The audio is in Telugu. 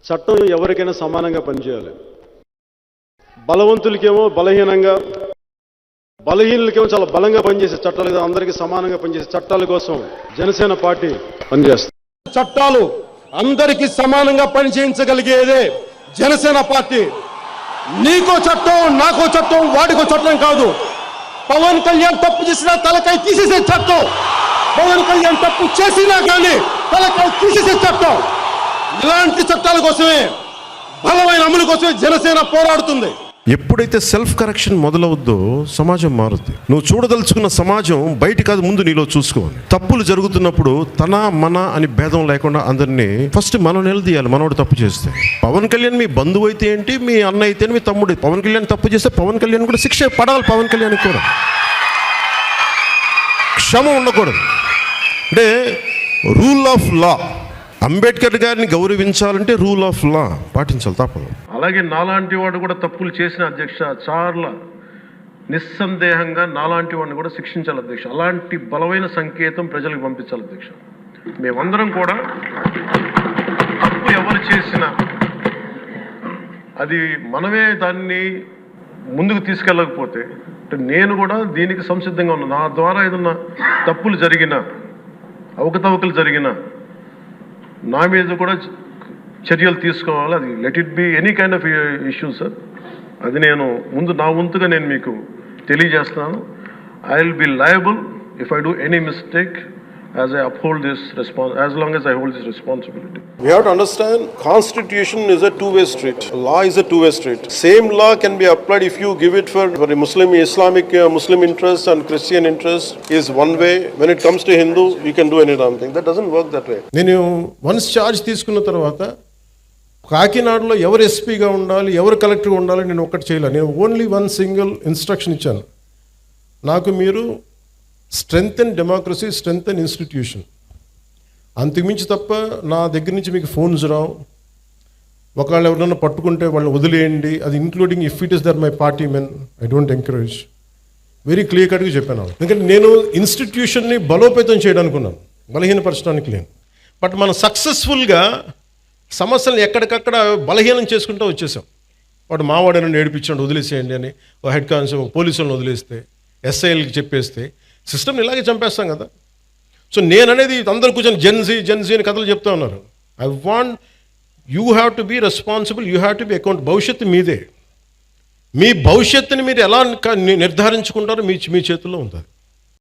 చట్టం ఎవరికైనా సమానంగా పనిచేయాలి. బలవంతులకేమో బలహీనంగా, బలహీనులకేమో చాలా బలంగా పనిచేసే చట్టాలు, అందరికీ సమానంగా పనిచేసే చట్టాల కోసం జనసేన పార్టీ పనిచేస్తుంది. చట్టాలు అందరికీ సమానంగా పనిచేయించగలిగేదే జనసేన పార్టీ. నీకో చట్టం, నాకో చట్టం, వాడికో చట్టం కాదు. పవన్ కళ్యాణ్ తప్పు చేసినా తలకాయ తీసేసే చట్టం, పవన్ కళ్యాణ్ తప్పు చేసినా కానీ తలకాయ తీసేసే చట్టం. ఇలాంటి చట్టాల కోసమే, బలమైన అమలు కోసమే జనసేన పోరాడుతుంది. ఎప్పుడైతే సెల్ఫ్ కరెక్షన్ మొదలవుద్దో సమాజం మారుద్ది. నువ్వు చూడదలుచుకున్న సమాజం బయట కాదు, ముందు నీలో చూసుకోవాలి. తప్పులు జరుగుతున్నప్పుడు తన మన అని భేదం లేకుండా అందరినీ ఫస్ట్ మనం నిలదీయాలి. మనోడు తప్పు చేస్తే, పవన్ కళ్యాణ్ మీ బంధువు అయితే ఏంటి, మీ అన్న అయితే మీ తమ్ముడు, పవన్ కళ్యాణ్ తప్పు చేస్తే పవన్ కళ్యాణ్ కూడా శిక్ష పడాలి. పవన్ కళ్యాణ్ కూడా క్షమ ఉండకూడదు. అంటే రూల్ ఆఫ్ లా, అంబేద్కర్ గారిని గౌరవించాలంటే రూల్ ఆఫ్ లా పాటించాలి, తప్పదు. అలాగే నాలాంటి వాడు కూడా తప్పులు చేసిన అధ్యక్ష, చాలా నిస్సందేహంగా నాలాంటి వాడిని కూడా శిక్షించాలి అధ్యక్ష. అలాంటి బలమైన సంకేతం ప్రజలకు పంపించాలి అధ్యక్ష. మేమందరం కూడా తప్పు ఎవరు చేసినా అది మనమే దాన్ని ముందుకు తీసుకెళ్ళకపోతే, నేను కూడా దీనికి సంసిద్ధంగా ఉన్నా. నా ద్వారా ఏదన్నా తప్పులు జరిగినా, అవకతవకలు జరిగినా నా మీద కూడా చర్యలు తీసుకోవాలి. అది let it be any kind of issue sir. అది నేను ముందు నా వంతుగా నేను మీకు తెలియజేస్తున్నాను. I will be liable if I do any mistake as I uphold this as long as I hold this responsibility. We have to understand, constitution is a two-way street. Law is a two-way street. Same law can be applied if you give it for a Muslim, Islamic, Muslim interest and Christian interest is one way. When it comes to Hindu, you can do any damn thing. That doesn't work that way. నేను వన్స్ ఛార్జ్ తీసుకున్న తర్వాత కాకినాడలో ఎవరు ఎస్పీగా ఉండాలి, ఎవరు కలెక్టర్గా ఉండాలి నేను ఒక్కటి చేయలేదు. నేను ఓన్లీ వన్ సింగిల్ ఇన్స్ట్రక్షన్ ఇచ్చాను. నాకు మీరు స్ట్రెంగ్తెన్ డెమోక్రసీ, స్ట్రెంగ్తెన్ ఇన్స్టిట్యూషన్, అంతకుమించి తప్ప నా దగ్గర నుంచి మీకు ఫోన్స్ రావు. ఒకవేళ ఎవరైనా పట్టుకుంటే వాళ్ళని వదిలేయండి, అది including if it is there my party men, I don't encourage. Very clear కట్గా చెప్పాను. ఎందుకంటే నేను ఇన్స్టిట్యూషన్ని బలోపేతం చేయడానికి ఉన్నాను, బలహీనపరచడానికి లేను. బట్ మనం సక్సెస్ఫుల్గా సమస్యలను ఎక్కడికక్కడ బలహీనం చేసుకుంటూ వచ్చేసాం. వాడు మావాడని ఏడిపించాడు, వదిలేసేయండి అని ఒక హెడ్ కానిస్టేబుల్ పోలీసులను వదిలేస్తే, ఎస్ఐఎల్కి చెప్పేస్తే సిస్టమ్ని ఇలాగే చంపేస్తాం కదా. సో నేననేది అందరూ కూర్చొని జెన్జీ అని కథలు చెప్తూ ఉన్నారు. I want you have to be responsible, you have to be account. భవిష్యత్తు మీదే. మీ భవిష్యత్తుని మీరు ఎలా నిర్ధారించుకుంటారో మీ చేతుల్లో ఉంటుంది.